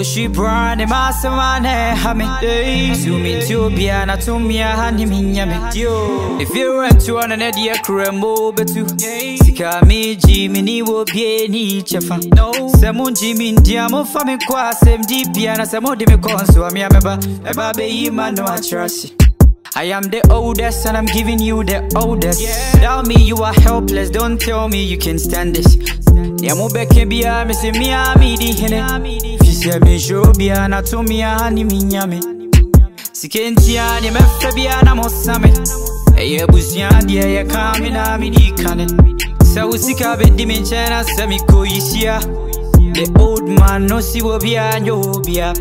She brand my samane hame to me to be an atomia honey minyame if you run to an idea cremo betu sika me Jimmy will be any chefa no Samu Jimmy diamo fame kwa sem deep and Samu de me conso me ameba eba be man no trust. I am the oldest and I'm giving you the oldest. Tell me you are helpless, don't tell me you can stand this. Yamu beke biya me se miya mi di hene. Fise me show biya na to miya hani minyame. Sikentia ni me fe biya na mosame. Eye busiya diya ye kami na mi di kane. Sa usika be di menchena se mi ko yisia. The old man no si wo biya nyo biya.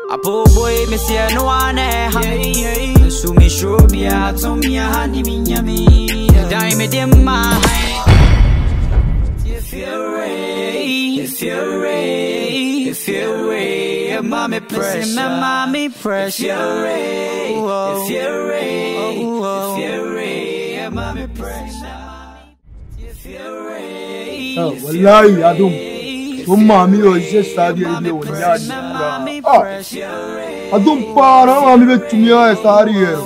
Apo boy me se no ane hame. So me show biya to miya hani minyame. Dai me dem ma. If you're ready, mommy precious, mommy precious. If you're ready, mommy precious. If you're ready, oh, wallahi, Adum. Mommy, you just started to do it. Adum, para, mommy, bet to me, I started.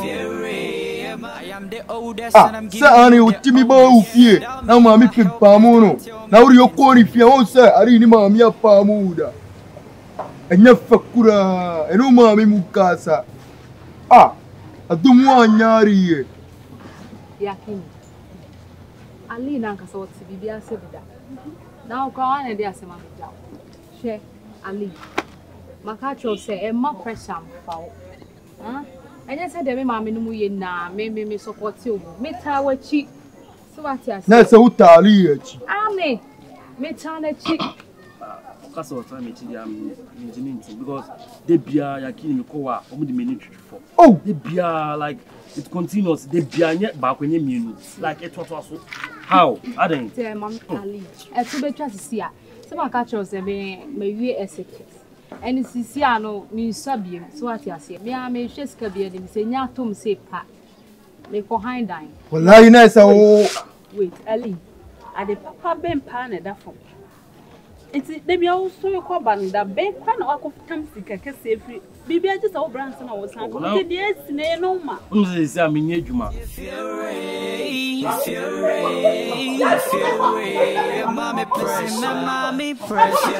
Say, Annie, what Timmy Bow here? Now, mommy, pick Pamono. Now, you're calling if you won't say, I didn't mammy a Pamuda. And your Fakura, and no mammy Nkansah. I don't want Yari. Yakin. Ali Nkansah to be a sevida. Now, go on and there's a man down. She, Ali. Makacho say, a more pressure foul. Huh? And I said, "Mammy, no, you na me support you. Me tower cheap." So what you say? That's a Utali. Ame, me turn a cheap. Because they be a killing koa, only minute for. Oh, they be like it continues. They be yet back when you mean like it was so. How? I don't. Mom, Ali, I too better to see her. So my catcher say, "Me a secret." And it's Siano, me subbie, so what you say. Me, I may just be a say, Yatum say, Pat. They go hind dine. Well, I know. Wait, Ali, I the papa ben pan at that phone. It's they be also a coban that ben pan or of Tamsic, I can say free. Baby, I just old Branson I was like, yes, no, ma. If you're ready, mommy precious, mommy precious.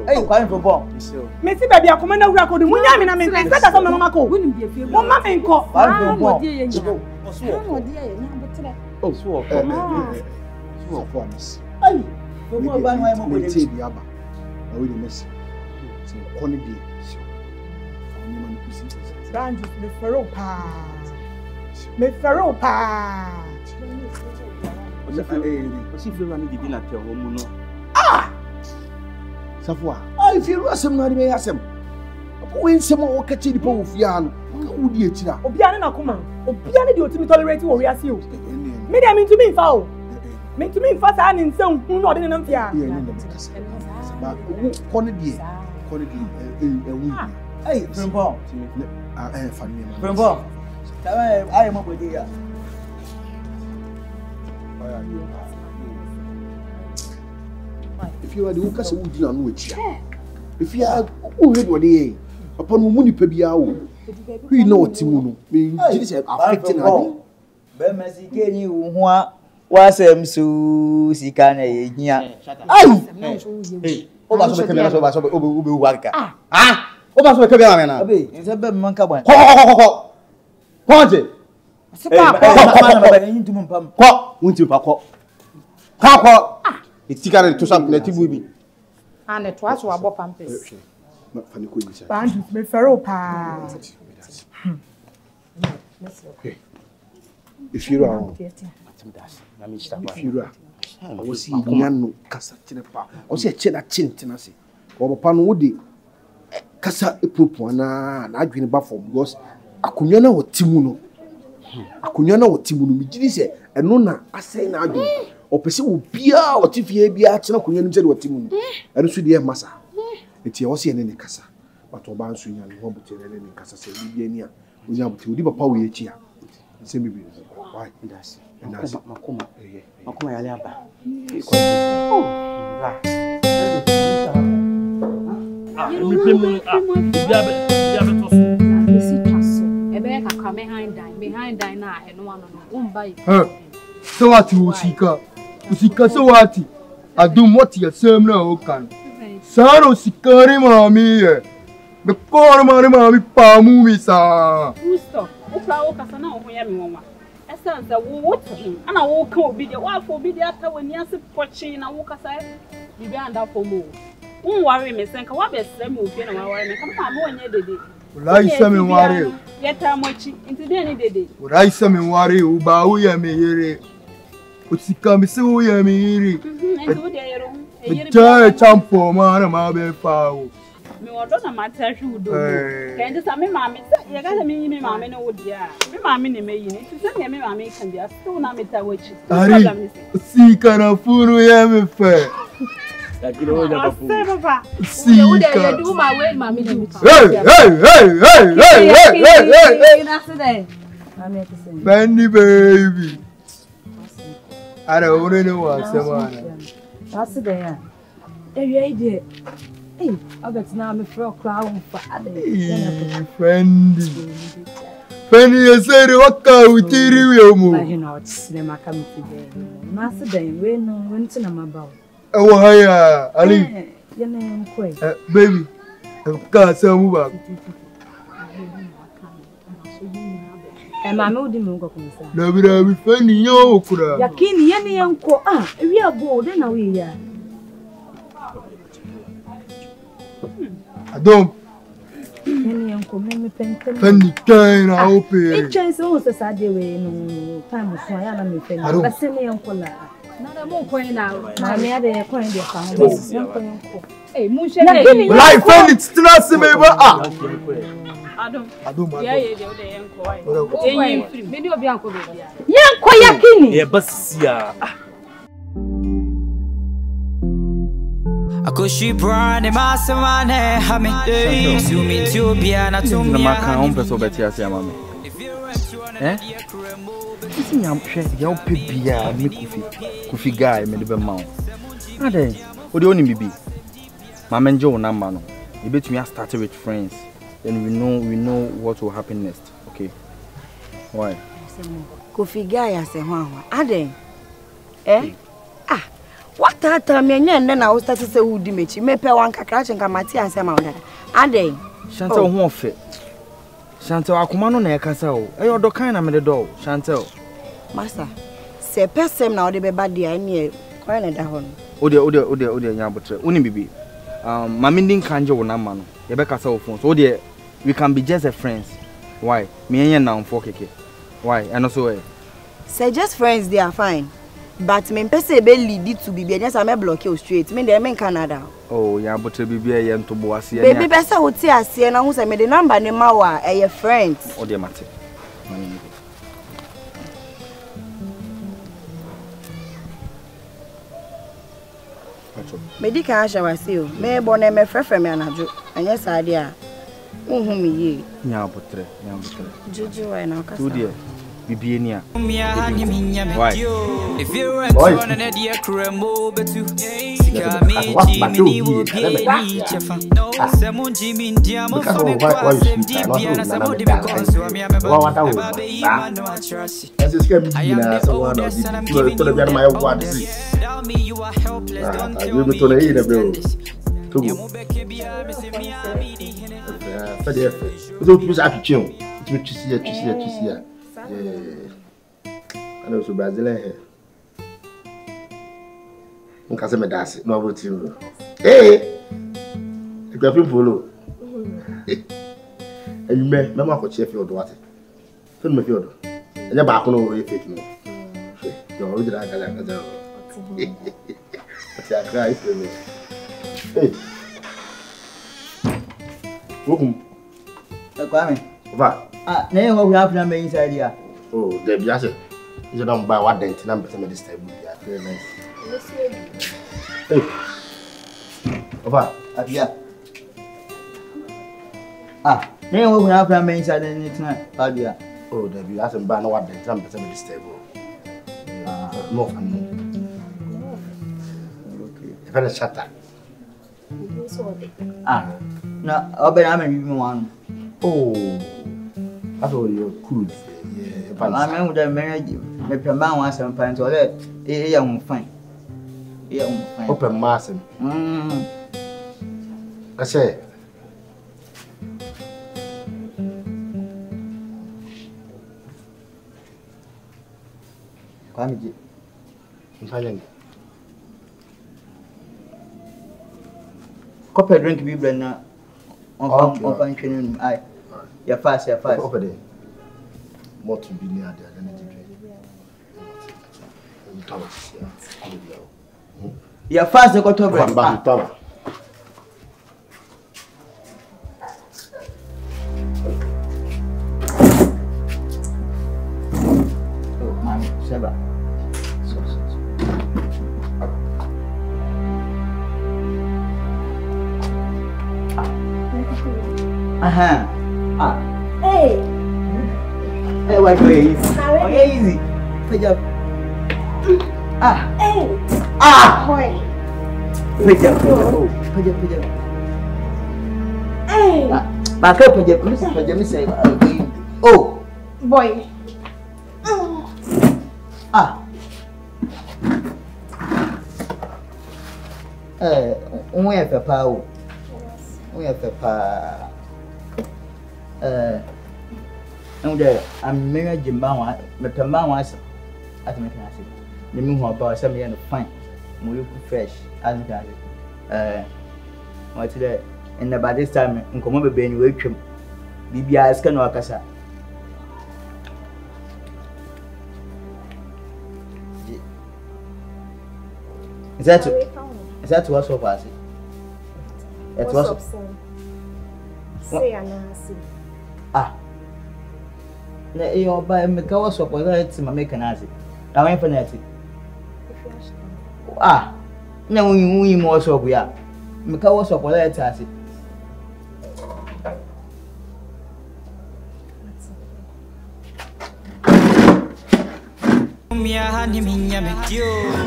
Hey, calling for bomb. Messi baby, I come and work on the money. I mean, that's what I'm going to go. One man in court. Oh, so hey, for more than my mom will say the Abba. I will miss you. Corny be. Brand me Pharaoh pa. What's if you run the dinner at your home? Ah! Safwa, I feel some not may ask him. When someone catch the pole of Yan, who do you cheer? Obiana Kuma, Obiana, you to be tolerated or we are you. Maybe I mean to me foul. Mean to me fast and in some who not in them. Yeah, Corny, hey, Frimpon, Frimpon, I am up with you. If you are the Lucas, who did not know it, if you are who heard what they upon Muni Pebiao, we know Timuno, being affecting her. Bemesi Kenny, who was so Sikana here. Oh, that's what came out of us over Ubuwaka. Ah, oh, that's what came out of it. It's a bad monka. Point it. It's to something that will be. And it was our pampers. Funny could be said. Band me ferro pa. If you are, I will see Yano Cassa Tinepa, or see a cheddar chin tenacity, or upon Woody Cassa Epupana, and I dream about for because Akunyana or Timuno. Akunyana or Timuno, which and Nona, I say now, or pursue Bia or Tifia Bia, Chinakuyan or Timuno, and so dear Massa. It's your Ocean in the Cassa, but Oban swing and Hobbit and Cassa say, Libiania, we have to live a power here. Same baby. Why? That's and that's Makuma. Makuma Yaliaba. So what you Usika? Usika so what? I do what you say now, can. Saro Sikari Mammy. The poor mammy Pamu, sir. Who stop? Flower Casana or Yamma. Essence, I will watch him, and I will come be the wife will be the after when you are watching and I walk aside. You behind up for more. Won't worry, Miss Sanka, what best them will be and I worry, come on, one year the day. Would I summon worry? Yet I'm watching into the end of the day. Would I summon worry? Uba, me here. Would she come so yammy? The church champo, man, my baby foul. Me don't matter who do. Can just me mammy, you got me mammy no would ya. Me mammy ni me yini. To say me mammy can be a stone na meta which. Ari, see kana furu ya me fe. That you know papa. See you do my way mammy ni. Hey. That's today. Benny baby. I don't know what someone. That's today. You idea. Hey, I bet now I'm a crowd for Fendi, you said what can we tell you? You know, it's them coming today. Master Day, we know when to know about. Oh, hi, Ali. Your name, baby. I've got some work. And my moody mungo. Never be funny, yo, Yakini, Yanni, uncle. Ah, we are bored, then we are. I don't. Penny kind, I hope it. Chance also Saturday way no time of my enemy. But send me uncle. Not more coin now. My other coin, dear family. Hey, Musha, I found it still as a member. I don't. Video of Yanko. Yanko Yakini. Yeah, but yeah. I could she brand the master man, Hammy. To me, to be an atom. I'm not going eh? I'm sure you'll be a Kofi guy, maybe a mount. What do you only be? My man Joe Namano. You bet me I started with friends. Then we know what will happen next. Okay. Why? Kofi guy, I say, Ade. Eh? Ah. What time and then I was starting to say who Dimitri may pay one crash and Kamati and some other. Ade. Chantel won't fit. Chantel, I command on a castle. I order kind of the door. Chantel. Master, say person now the baby I near Colonel Dahon. Odia, Yabutre, only baby. Maminding Kanjo Namano, Rebecca cell phones. Oh dear, we can be just a friends. Why? Me and now for Keke. Why? And also, say just friends, they are fine. But me pese be lead to be just am block you straight. Me dey in Canada. Oh, yeah, but be be to boasi. Baby pese wo ti ase na hu say me the number ne ma wa your friends. Oh dear mate. Me di kan asha wase o. Me bo na me frefre me anajo. Anya saade a. Unhu me ye. Nya botre. Juju wa na okasa. Tu dear. Bibienia. Why? If you went to an idea, Cremo, but to Jimmy will be each of them. No, Samu Jimmy Diamo for the class, and some of the because I'm a baby, I trust. As a scam, I am the my one. Tell me you are helpless, don't tell me you you to And also Brazilian hair. Nkansah me dance. No about you. Hey! You can follow. And you may go check your daughter. Tell me your daughter. And you're back on over fake no. You're already like that. I cry for me. Hey. Welcome. Kwame. Va. Ah, now what we have to make inside here. Oh, there be answer. You don't buy what dent number to me this time. Very nice. Hey. Va. Abia. Ah, now what we have to make inside the tonight. Abia. Oh, there be answer buy no what dent number to me this table. Ah, no family. Okay. If I shut up. Ah, no, I'm one. Oh, that's all you're cool. Yeah, I remember that marriage, the man was some pants or that. Yeah, fine. Yeah, fine. Open mass. I say, Kwame, copper drink be blend now. On training, I. You're fast. Over there. More to be near the energy drink. You're fast, you got over. Oh, mommy, Seba. Hey. Hey, why do you easy? Oh, yeah, easy. Good job. Hey. Boy. Good job. Oh, good job. Hey. Back up, good job. Listen, oh, boy. Where the power? Where the power? I'm married to Mawa, but the Mawas at the mechanism. The moon about some year of fine, more fresh, as it what's there? And about this time, in Commodore Ben Wickham, BBI's Canoacasa. Is that what's so fast? It was say you're by Mikawas of whether it's my mechanic. I went for that. No, we more so we are. Mikawas of whether it's as it.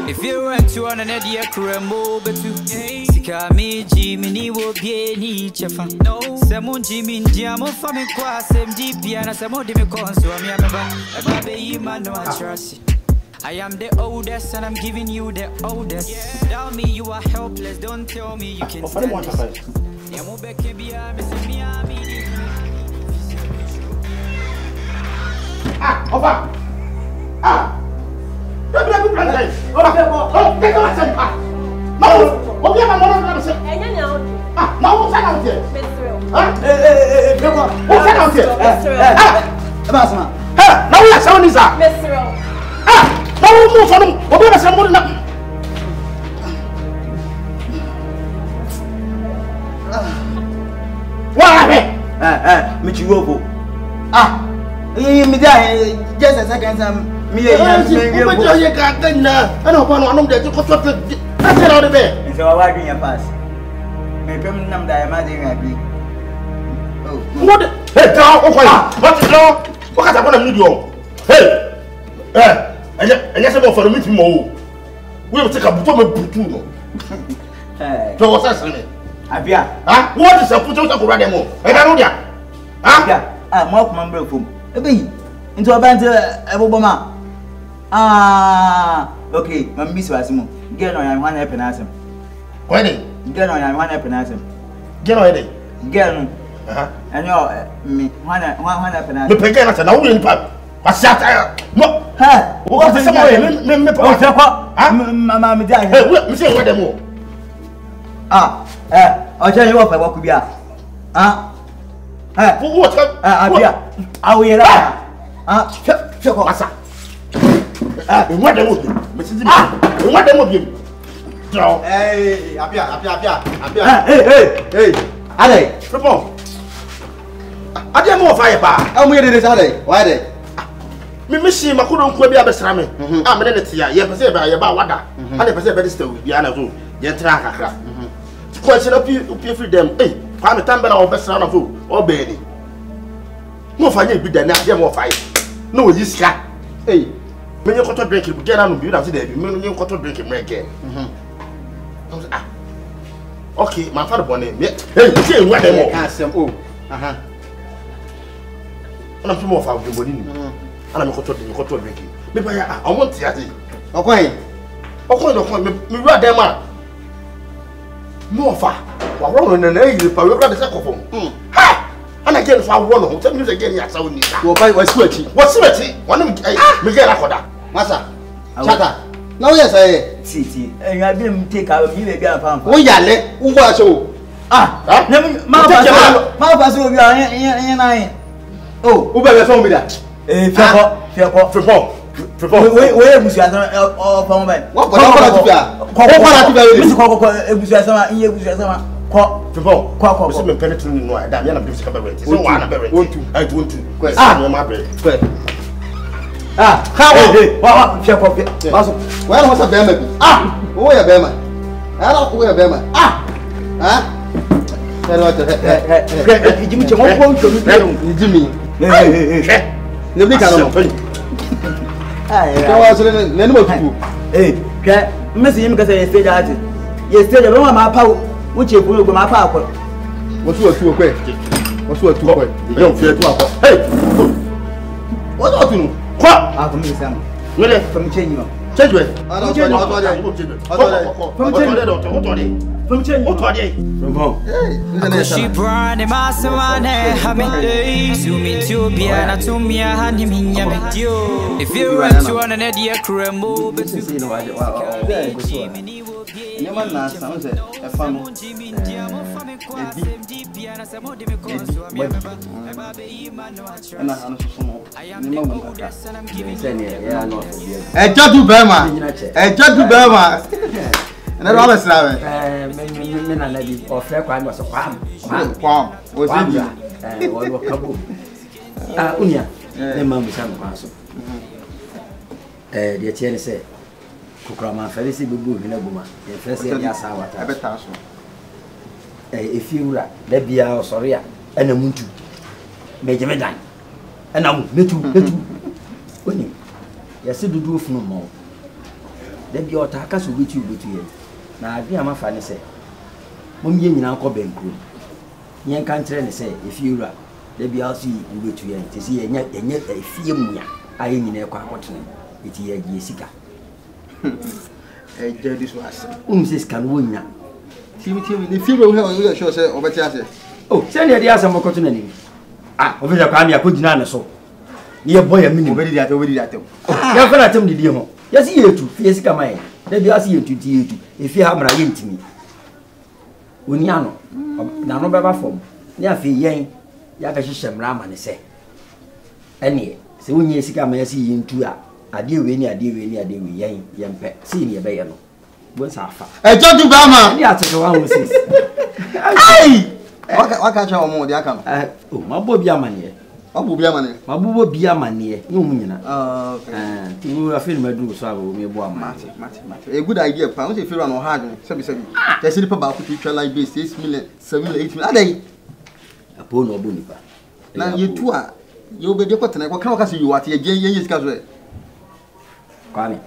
If you went to an idea, Kuramo, but to Sikami, Jimmy will be any chefa. No, Samon Jimmy, Diamo, Family Quas, MGP, and Samo Dimicons, so I'm a baby, man, no, I trust it. I am the oldest, and I'm giving you the oldest. Tell me you are helpless, don't tell me you can stand it. Just a second time. Me, I don't want to go to the bed. So I want to pass. Maybe I'm not that what? Hey, what's wrong? What can I want to meet you? Hey, and yes, I'm for the meeting more. We'll take a bottom of Putuno. So what's that? What is a Putuno for Rademo? And I know that. I'm not member from into a band Obama. Okay, my miss was more. Get on one happen as him. Wedding? Get on one happen as him. Get on get on. And you're me, one happen as the Pegan. I said, I wouldn't pop. Pasata. Mo. Ha. What is somewhere? Me Oh, Papa. Mama, me die. Hey, me say what them. Ah. I'll tell you what I walk with ya. Ah. What? Abia. I will lie. Check Masa. What them would be? Mrs. What them would be? Hey, Abia. Hey. Ade. Papa. Ade mo fire ba. I'm here this Ade. Why dey? Me see makodo nko bia besra me. Me ne tia. Ye pese ba ye ba wada. Ade pese be stay with bia na so. Ye tra kakra. Question up you free them. Hey, kwa me tamba na obesra na so. Obedi. Mo fa nye bi da na ade mo fire. No we yiska. Hey. Me nye koto drink bu gena no bi na so da bi. Me nye koto drink mreke. Ah. Okay, my father born name. Hey, say what them all. Asem oh. I'm too more for the body. And I'm going to drink. Maybe I want to see. Okay. Me read them man. More far. What wrong in the age if I read the second phone? Ha! And again, for one, tell me again, yes, I will need that. What's sweaty? What's sweaty? One of them, Miguel Akoda. Massa. Chata. No, yes, I see. And I didn't take out you maybe a pound. Oh, yeah, who was so? Ah, my pass will be in. Oh, who better phone me that? Fair. Where was your man? What Nobody can open. I was in the name. Hey, Miss him because I stayed at it. You stayed alone, my power, which you put my power. What's what you quick? What's what you quick? You don't fear to up. Hey, what ought to know? What? I'm from Sam. Really? From changing. Change it. I from home. She brand masterman, Hamid, Zumi to be an atomia, Hanimi, if you run to an idea, Crembo, but you know, and I always love it. Men and lady or fair crime was a quam. Was Unia, the man with some council. The Tiene said, Kukrama, Felicity Bubu, Nabuma, the first year, yes, I bet. If you were, there be our sorry, and a muntu. Major Medan. And now, me too. Winning. Yes, you do no more. There be your takas with you. Now, I am a funny say. Mum yin uncle Benku. Yan country say, if you are, there be also you go to you to see and yet a few I in a quacotin. It's a Jessica. A this was. Says can win now. The funeral will show say over Chassis. Oh, send the answer more cotton. Ah, over the crime, I put in so. Near boy, a minute, already that. You're going to tell me, dear. Yes, you too, Jessica, mine. Let me ask you to do if you have my to me. Uniano, now no better form. Near Fee, Yakasham Raman say. Any, so when you see me see into a deal when you deal when you deal with young pet, senior bayano. What's half? I don't do Bama, the answer to one says. Aye! What can't you more? Oh, my boy, Yamani. Abu Biamani, Mabu Biamani, no mina. You are feeling my so me a good idea. Pounds if you run on hard. There's a about picture like this 6 million, 7 million, 8 million a day. A poor no bunipa. Now you two are you'll be the cotton. What can I see you at your years? Kwame,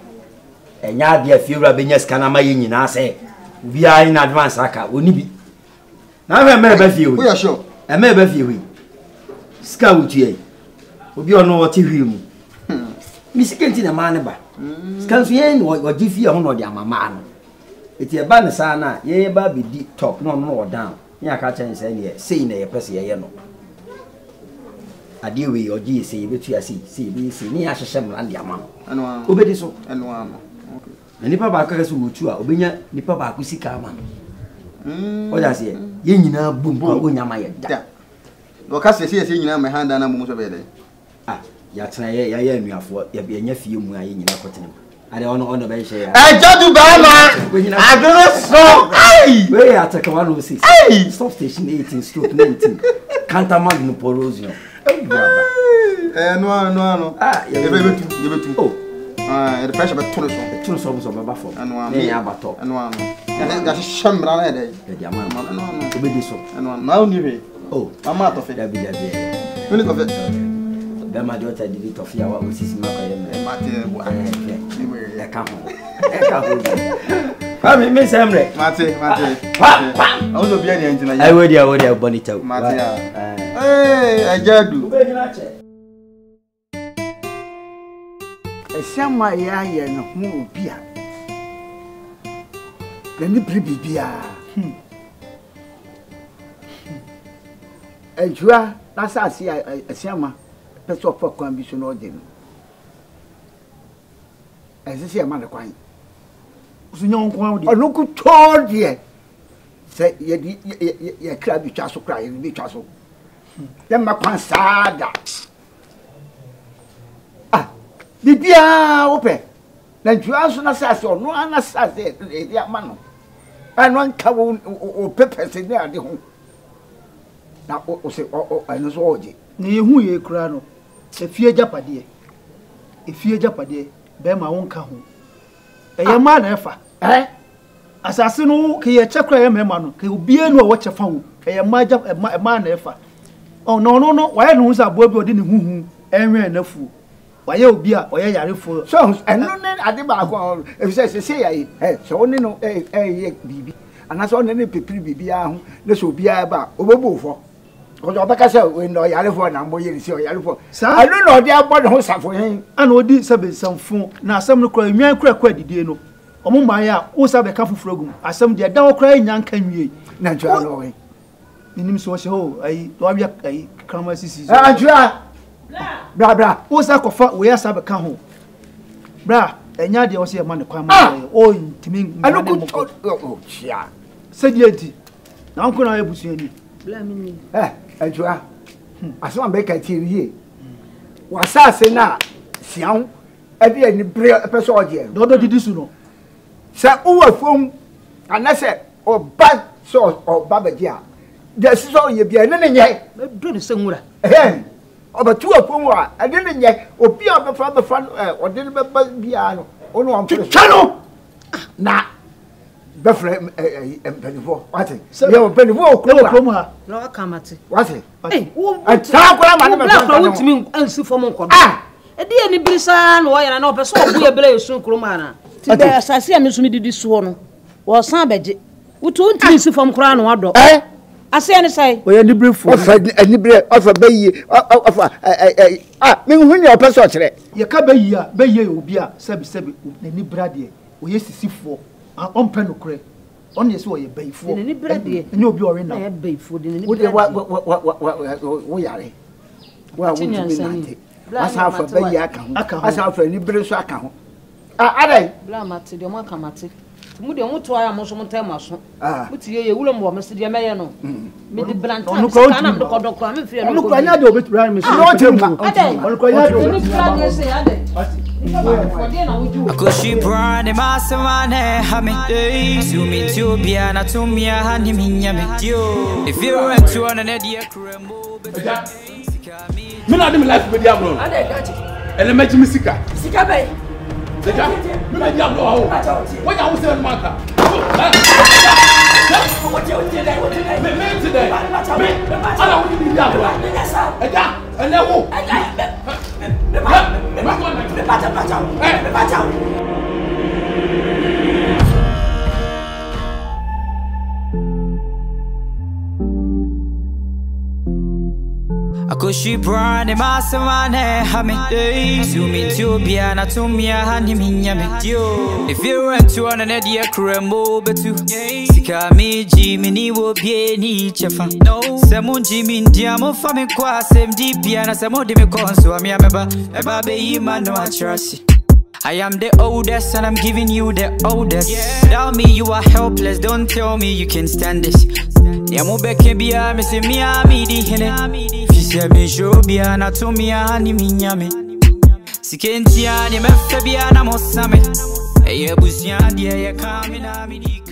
and ya be a few rabbinians can I in I say we are in advance. Aka, will be now I may be you. We are sure. I may be you. Scout ye. Will be on what you. Miss Kentin a man about. Scans ye what give you on your mamma. It's a banner sana, ye baby deep talk no more down. Ya catch and say, saying a person, ade we oji say betu ase say be say ni ahyehyɛ mrande ama Eno obedi so eno ano na nipa ba ka so wotu a obenya nipa ba ku sika ama o ja se ye nyina bum ko onyama ye da do ka se nyina me handa na mumu so be dey ya tena ya anuafo ya nya fie mu a ye nyina kotene ade ono be hye ya jadu ba ma adono so we ataka 106 stop station 18 stroke 19 Cantamag no porosio no ya betu oh the pressure be tunu so so baba for no ya bato no ya shambra na dey ya man no obedi so no now ni be oh mama to fe da bi ni ko fe Bema daughter did it of your osisi mate e ka ho ha me semre mate ozo bia ni entina ai we dia bonita mate ajadu Esama ya ye no ho obi a ni bibia ejua na sa asi esama peso for condition order ezisi e ma ne kwan usunyo nkwan odi onuku todie se ye kra bi twa so kra ye bi twa so dem ma kwan sada bibia ope na jua so na sase ono ana sase e ama no anu anka o pepese ni ade ho na o se o anu so oje ni hu ye kura no efie japade be ma won ka ho eye ma na efa asase no ke ye chekra ye mema no ke obie no wo chefa wo eye ma na efa oh no wa ye no nsa bo bi odi ni huhu enwe na fu wa ye obi a oye yarefo so enu ne ade ba ko efise se ye so oni no ye bibi ana so oni ne pepiri bibi a ho ne so obi a ba obobo fo ojo obeka se we no yarefo na mbo ye si o yarefo anu no de abo ne ho safo hen ana odi sabe samfo na asam no kura nwan kura kwa didie no omo man ya wo sabe ka foforo gum asam de da wo kura nyan kan wie na ntwa no we ninim so she ho ai to abia ai krama sisi ntwa bra wo sa kofa we ya sabe ka ho bra enya de wo se ma ne kwan ma o ntimi anu ku o chia se die nti na nko na ebusu ani bla mini ntwa asoma be ka ti wie wasase na sian ebi ani bre peso oje dodo didi su no se uwa fom anase oba so oba baje a de so ye bia ne nye be do ne se nwura oba tu afom a ade ne nye obi a be fa ode ne be bia no ono am chano na be fre empenifo wate ye empenifo okro ha no akamate wate wo ta kwara ma ne be fa wo timi ansi fo mo nkodo e de ani birisa no wo yana na opeso obu ye bele yesu kroma na ti be asase a me so me didi so no wo san beje wo to ntimi si fo mkora no ado ase ani sai o ye ni brief o fa ani bre o fa bayi o fa me hu ni opeso kire ye ka bayi obi a sebi na ni brade o ye sisifo on pen no kure on ye so ye bayifo ni brade ni obi ore na ye bayifo de ni wo yare wa wo timi na asa fa bayi aka ho asa fa ni bre so aka ho adai bla mate de mo aka mate mu de mo to aya mo so mo tema so muti ye wulo mo mesi de meye no me de blantan kana me ko dokwa me fie no ko anya de obet bra me so no temu on ko anya de ni brade se ade Akoshi brand masamane hame Sumi tubia na tumia hani minyame If you went to an idea krembo Me na dem life be dia bro ade gachi ele meji misika sika bay Deja, me na dia bro ho what you say man ka what you today me today me ala wo di dia bro eja ele wo she brand a master man, Hammy. Zoom into Biana to me, honey, me. If you run to an idea, Crembo, but to Sika me, Jimmy, will be any chefa. No, Samon Jimmy, Diamo, Family Quas, MD Piana, some of them conso, I'm a baby, man, no, I trust. I am the oldest and I'm giving you the oldest. Without me you are helpless, don't tell me you can stand this. Yamo beke biya me se miya mi di hene. Fisi me show biya na to miya hani mi nyame. Sikenti ya ni me fe biya na mo same. Eye busi ya diye ye kami na mi di.